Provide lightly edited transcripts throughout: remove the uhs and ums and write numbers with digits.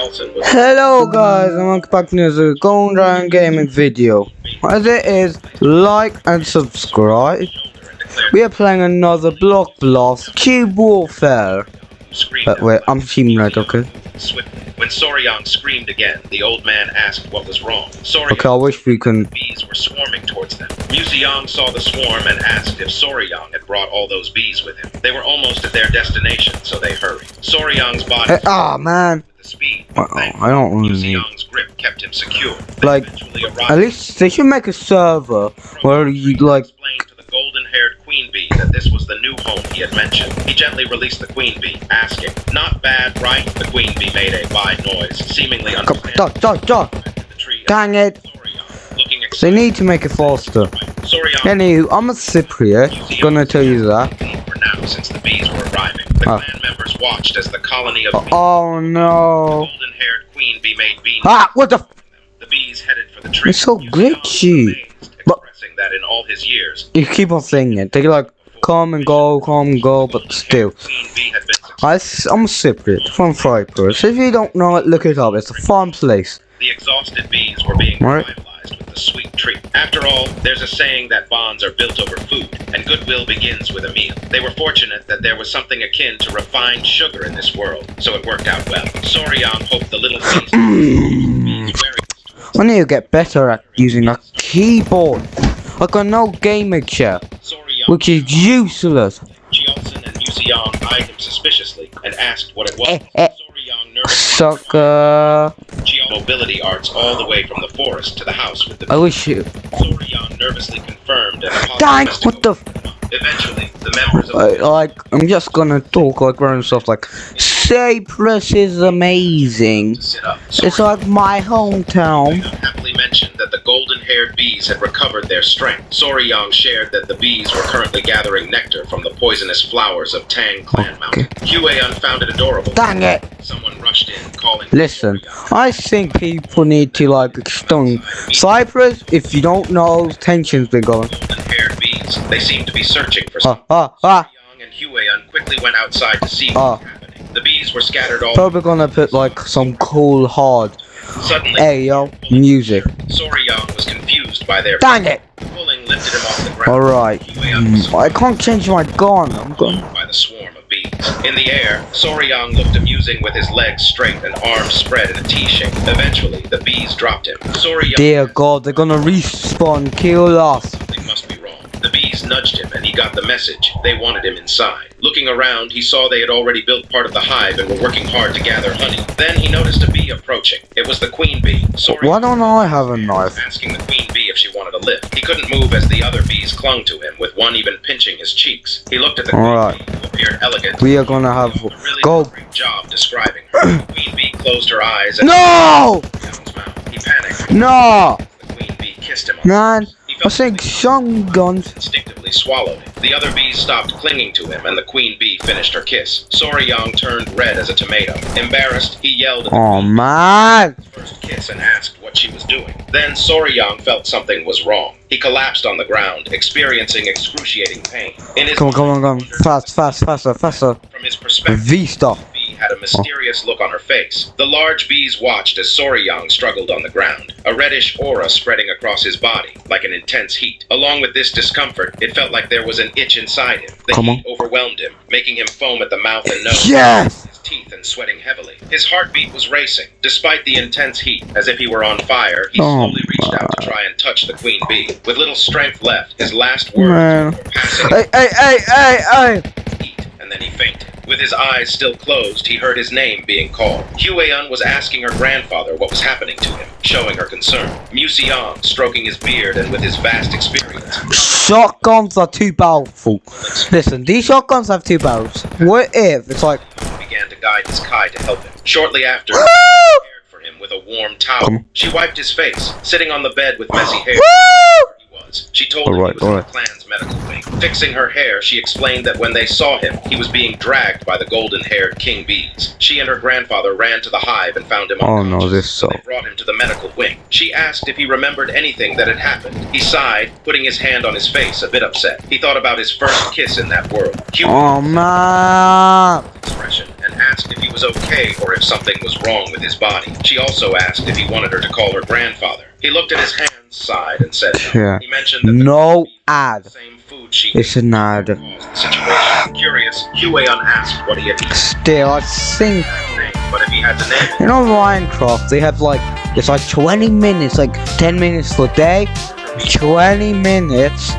Olsen was... Hello guys, and welcome back to another Golden Dragon Gaming video. As it is, like and subscribe. We are playing another Bloxd Cube Warfare. Wait, I'm team red, okay? When Soryang screamed again, the old man asked what was wrong. Okay, I wish we can... Bees were swarming towards them. Museong saw the swarm and asked if Soryang had brought all those bees with him. They were almost at their destination, so they hurried. Soryang's body... man. ...the speed. I don't really need... Museong's grip kept him secure. Like, at least they should make a server where you, like... golden-haired queen bee that this was the new home he had mentioned. He gently released the queen bee, asking, "Not bad, right?" The queen bee made a by noise, seemingly Dog. Dang it! They need to make it faster. Anywho, I'm a Cypriot, gonna tell you that. For now, since the bees were arriving, the clan members watched as the colony of bees. Oh no! Golden-haired queen bee made bees. What the? The bees headed for the tree. It's so glitchy. That in all his years, you keep on saying it. They like come and go, but still. I'm a Cypriot from Cyprus. If you don't know it, look it up. It's a fun place. The exhausted bees were being revitalized with the sweet treat. After all, there's a saying that bonds are built over food, and goodwill begins with a meal. They were fortunate that there was something akin to refined sugar in this world, so it worked out well. Soryang hoped the little bees I need to get better at using a keyboard. I got no gaming chair, which is useless. Olsen and Museong eyed him suspiciously and asked what it was. Soryang nervously sucker. Mobility arts all the way from the forest to the house with the... I wish you... Soryang nervously confirmed and dang, what the... Eventually, the members of I'm just gonna talk like random stuff like Cyprus is amazing. It's like my hometown. Happily mentioned that the golden-haired bees had recovered their strength. Soryang shared that the bees were currently gathering nectar from the poisonous flowers of Tang Clan Mountain. Huayan found it adorable. Dang it! Someone rushed in, calling... Listen, I think people need to like extend Cyprus. If you don't know, tension's been going. Golden-haired bees. They seem to be searching for something. Soryang and Huayan quickly went outside to see what was happening. The bees were scattered all... Probably gonna put like some cool hard... Suddenly, hey yo, music. Soryang was confused by their... Dang it! Pulling lifted him off the ground. Alright. I can't change my gun. I'm gone. By the swarm of bees. In the air, Soryang looked amusing with his legs straight and arms spread in a T shape. Eventually, the bees dropped him. Soryang... Dear God, they're gonna respawn, kill us. Something must be wrong. The bees nudged him and he got the message. They wanted him inside. Looking around, he saw they had already built part of the hive and were working hard to gather honey. Then he noticed a bee approaching. It was the queen bee. Why don't I have a knife? Asking the queen bee if she wanted a lift. He couldn't move as the other bees clung to him, with one even pinching his cheeks. He looked at the queen bee, who appeared elegant. We are gonna have go. Great job describing her. The queen bee closed her eyes and no! He panicked. No! The queen bee kissed him. Man, I think some guns instinctively swallowed him. The other bees stopped clinging to him, and the queen bee finished her kiss. Soryang turned red as a tomato. Embarrassed, he yelled at the queen man! First kiss and asked what she was doing. Then Soryang felt something was wrong. He collapsed on the ground, experiencing excruciating pain. In his come on. Faster. From his perspective, V-stop. Had a mysterious look on her face. The large bees watched as Soryang struggled on the ground, a reddish aura spreading across his body, like an intense heat. Along with this discomfort, it felt like there was an itch inside him. The heat overwhelmed him, making him foam at the mouth and nose. Yes! His teeth and sweating heavily. His heartbeat was racing. Despite the intense heat, as if he were on fire, he slowly reached out to try and touch the queen bee. With little strength left, his last words were passing. Hey! And then he fainted. With his eyes still closed, he heard his name being called. Huayan was asking her grandfather what was happening to him, showing her concern. Museong, stroking his beard and with his vast experience. Shotguns are too powerful. Listen, these shotguns have two barrels. What if it's like... began to guide his Kai to help him. Shortly after, she cared for him with a warm towel. She wiped his face, sitting on the bed with messy hair. She told him he was in the clan's medical wing. Fixing her hair, she explained that when they saw him, he was being dragged by the golden-haired king bees. She and her grandfather ran to the hive and found him unconscious, so they brought him to the medical wing. She asked if he remembered anything that had happened. He sighed, putting his hand on his face, a bit upset. He thought about his first kiss in that world. Man! Expression, and asked if he was okay or if something was wrong with his body. She also asked if he wanted her to call her grandfather. He looked at his hands, sighed, and said no. Yeah. He mentioned that no ad. the same food she It's an ad. caused the situation. Curious, Hue-yeon asked what he had eaten. Still, I think, But if he had to name it, you know, Minecraft, they have like, it's like 20 minutes, like 10 minutes a day, 20 minutes,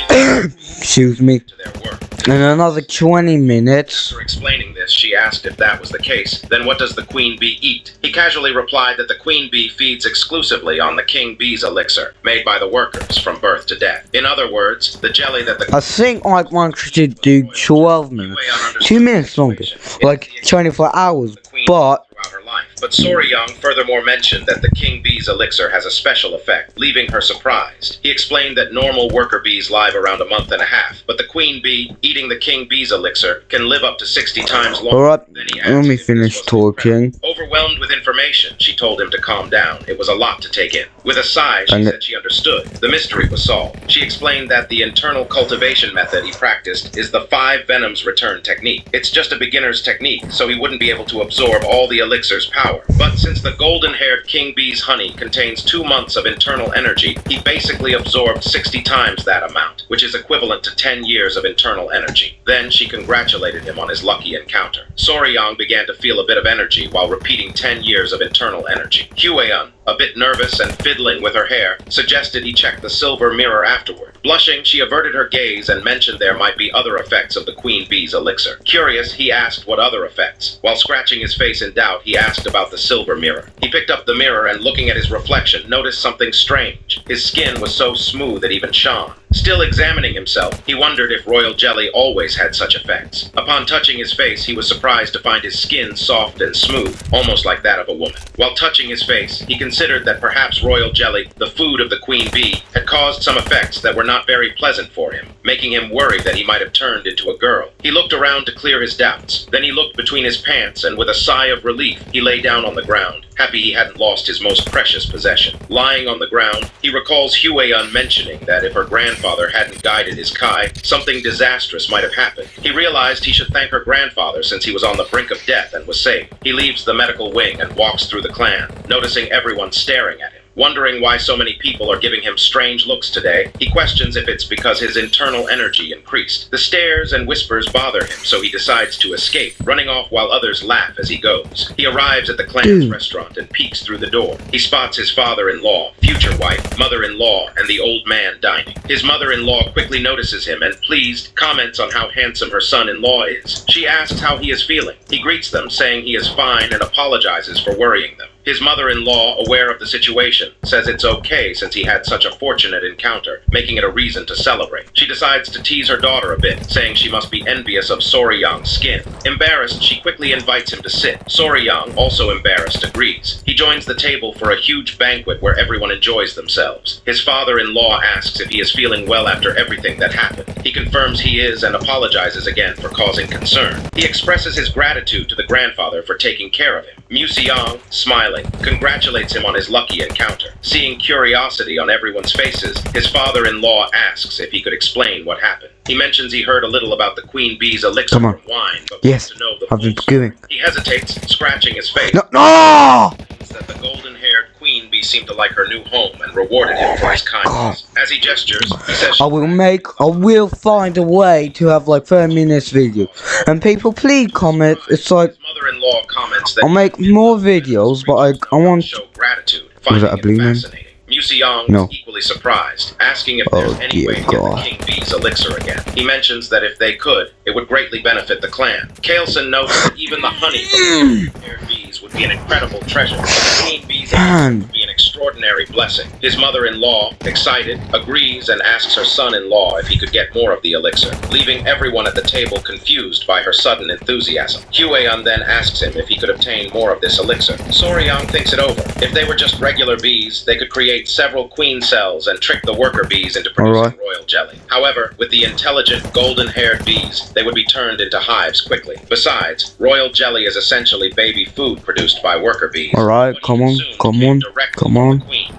excuse me, to their work. and another 20 minutes. After explaining this, she asked if that was the case. Then what does the queen bee eat? He casually replied that the queen bee feeds exclusively on the king bee's elixir, made by the workers from birth to death. In other words, the jelly that the I think I want to do 12 minutes, 2 minutes longer, like 24 hours, but throughout her life. But Soryang furthermore mentioned that the king bee's elixir has a special effect, leaving her surprised. He explained that normal worker bees live around a month and a half, but the queen bee, eating the king bee's elixir, can live up to 60 times longer. alright, Then he let asked me if this finish was talking. Overwhelmed with information, she told him to calm down. It was a lot to take in. With a sigh, she said she understood. The mystery was solved. She explained that the internal cultivation method he practiced is the 5 venoms return technique. It's just a beginner's technique, so he wouldn't be able to absorb all the elixir's power. But since the golden-haired king bee's honey contains 2 months of internal energy, he basically absorbed 60 times that amount, which is equivalent to 10 years of internal energy. Then she congratulated him on his lucky encounter. Soryang began to feel a bit of energy while repeating 10 years of internal energy. Hue-yeon, a bit nervous and fiddling with her hair, suggested he check the silver mirror afterward. Blushing, she averted her gaze and mentioned there might be other effects of the queen bee's elixir. Curious, he asked what other effects. While scratching his face in doubt, he asked about the silver mirror. He picked up the mirror and, looking at his reflection, noticed something strange. His skin was so smooth it even shone. Still examining himself, he wondered if royal jelly always had such effects. Upon touching his face, he was surprised to find his skin soft and smooth, almost like that of a woman. While touching his face, he considered that perhaps royal jelly, the food of the queen bee, had caused some effects that were not very pleasant for him, making him worry that he might have turned into a girl. He looked around to clear his doubts. Then he looked between his pants and with a sigh of relief, he lay down on the ground, happy he hadn't lost his most precious possession. Lying on the ground, he recalls Hue-yeon mentioning that if her grandfather hadn't guided his Kai, something disastrous might have happened. He realized he should thank her grandfather since he was on the brink of death and was saved. He leaves the medical wing and walks through the clan, noticing everyone staring at him. Wondering why so many people are giving him strange looks today, he questions if it's because his internal energy increased. The stares and whispers bother him, so he decides to escape, running off while others laugh as he goes. He arrives at the clan's restaurant and peeks through the door. He spots his father-in-law, future wife, mother-in-law, and the old man dining. His mother-in-law quickly notices him and, pleased, comments on how handsome her son-in-law is. She asks how he is feeling. He greets them, saying he is fine and apologizes for worrying them. His mother-in-law, aware of the situation, says it's okay since he had such a fortunate encounter, making it a reason to celebrate. She decides to tease her daughter a bit, saying she must be envious of Soryang's skin. Embarrassed, she quickly invites him to sit. Soryang, also embarrassed, agrees. He joins the table for a huge banquet where everyone enjoys themselves. His father-in-law asks if he is feeling well after everything that happened. He confirms he is and apologizes again for causing concern. He expresses his gratitude to the grandfather for taking care of him. Museong, smiling, congratulates him on his lucky encounter. Seeing curiosity on everyone's faces, his father-in-law asks if he could explain what happened. He mentions he heard a little about the queen bee's elixir from wine, but wants to know the full story. He hesitates, scratching his face. No! That the golden-haired queen bee seemed to like her new home and rewarded him for his kindness. As he gestures, he says, I will find a way to have like 30 minutes video. And people, please comment. It's like, mother-in-law comments that I'll make more videos, but I want... show gratitude, Was that a blue man? fascinating. Museong No. is equally surprised, asking if there's any way to get the king bee's elixir again. He mentions that if they could, it would greatly benefit the clan. Kaelson notes that even the honey from the golden-haired bees would be an incredible treasure, but the queen bee's elixir would be an extraordinary blessing. His mother-in-law, excited, agrees and asks her son-in-law if he could get more of the elixir, leaving everyone at the table confused by her sudden enthusiasm. Hue-yeon then asks him if he could obtain more of this elixir. Soryang thinks it over. If they were just regular bees, they could create several queen cells and trick the worker bees into producing royal jelly. However, with the intelligent, golden-haired bees, they would be turned into hives quickly. Besides, royal jelly is essentially baby food produced by worker bees. Alright, come on.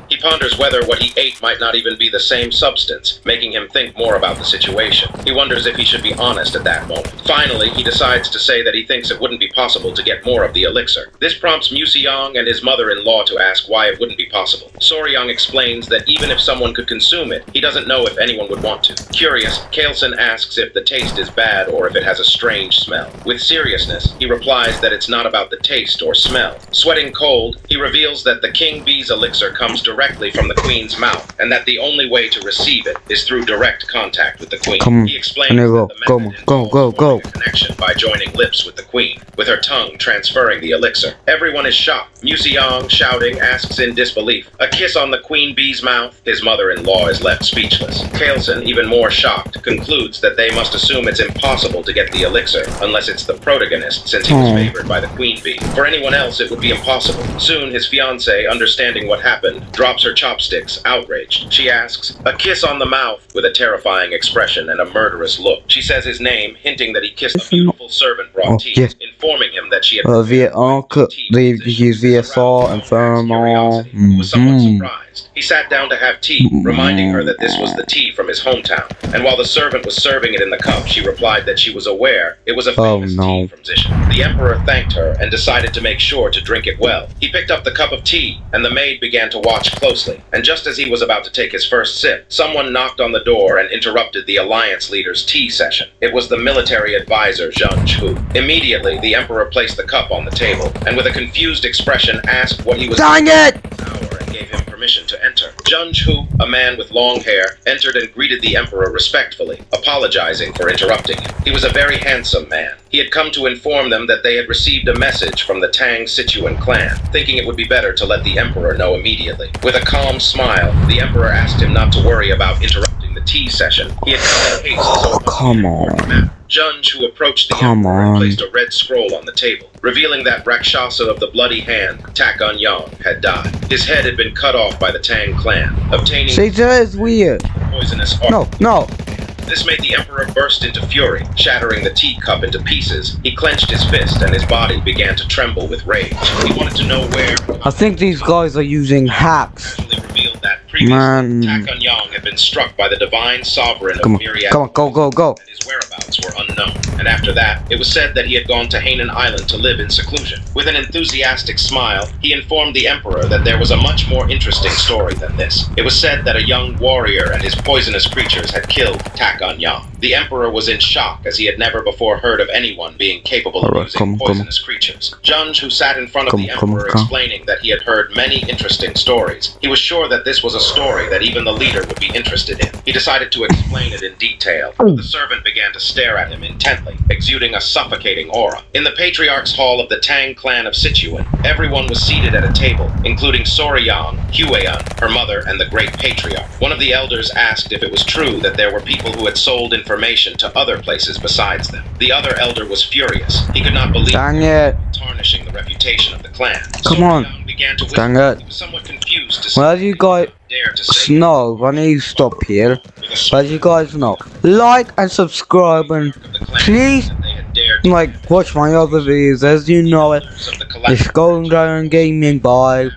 He ponders whether what he ate might not even be the same substance, making him think more about the situation. He wonders if he should be honest at that moment. Finally, he decides to say that he thinks it wouldn't be possible to get more of the elixir. This prompts Museong and his mother-in-law to ask why it wouldn't be possible. Soryang explains that even if someone could consume it, he doesn't know if anyone would want to. Curious, Kaelson asks if the taste is bad or if it has a strange smell. With seriousness, he replies that it's not about the taste or smell. Sweating cold, he reveals that the king bee's elixir comes directly from the queen's mouth, and that the only way to receive it is through direct contact with the queen. He explains that the method involves forming a connection by joining lips with the queen, with her tongue transferring the elixir. Everyone is shocked. Museong, shouting, asks in disbelief. A kiss on the queen bee's mouth? His mother-in-law is left speechless. Kaelson, even more shocked, concludes that they must assume it's impossible to get the elixir, unless it's the protagonist, since he was favored by the queen bee. For anyone else, it would be impossible. Soon, his fiancée, understanding what happened, drops her chopsticks, outraged. She asks, "A kiss on the mouth," with a terrifying expression and a murderous look. She says his name, hinting that he kissed a beautiful servant brought tea, informing him that she had was somewhat surprised. He sat down to have tea, reminding her that this was the tea from his hometown. And while the servant was serving it in the cup, she replied that she was aware it was a famous tea from Zishan. The emperor thanked her and decided to make sure to drink it well. He picked up the cup of tea, and the maid began to watch closely. And just as he was about to take his first sip, someone knocked on the door and interrupted the alliance leader's tea session. It was the military advisor, Zhang Chu. Immediately, the emperor placed the cup on the table, and with a confused expression asked what he was doing and gave him permission to enter. Zhang Chu, a man with long hair, entered and greeted the emperor respectfully, apologizing for interrupting him. He was a very handsome man. He had come to inform them that they had received a message from the Tang Sichuan clan, thinking it would be better to let the emperor know immediately. With a calm smile, the emperor asked him not to worry about interrupting the tea session. He had come in haste, so come on. Zhang Chu approached the emperor and placed a red scroll on the table, revealing that Rakshasa of the bloody hand, Tak On Yang, had died. His head had been cut off by the Tang clan, obtaining that is weird. Poisonous No. This made the emperor burst into fury, shattering the teacup into pieces. He clenched his fist and his body began to tremble with rage. He wanted to know where... I think these guys are using hacks. Revealed that previously, Tak On Yang had been struck by the divine sovereign of Myriad. Come on, go. And his whereabouts were unknown. And after that, it was said that he had gone to Hainan Island to live in seclusion. With an enthusiastic smile, he informed the emperor that there was a much more interesting story than this. It was said that a young warrior and his poisonous creatures had killed Tak On Yang. The emperor was in shock, as he had never before heard of anyone being capable of using poisonous creatures. Zhang, who sat in front of the emperor, explaining that he had heard many interesting stories. He was sure that this was a story that even the leader would be interested in. He decided to explain it in detail. The servant began to stare at him intently, exuding a suffocating aura. In the patriarch's hall of the Tang clan of Sichuan, everyone was seated at a table, including Soryang, Huayan, her mother, and the great patriarch. One of the elders asked if it was true that there were people who had sold information to other places besides them. The other elder was furious. He could not believe tarnishing the reputation of the clan. Come on. Began to whisper. He was somewhat confused to well, you guys know, I need to stop here. As you guys know, like and subscribe, and please watch my other videos. As you know it, it's Golden Dragon Gaming. Bye.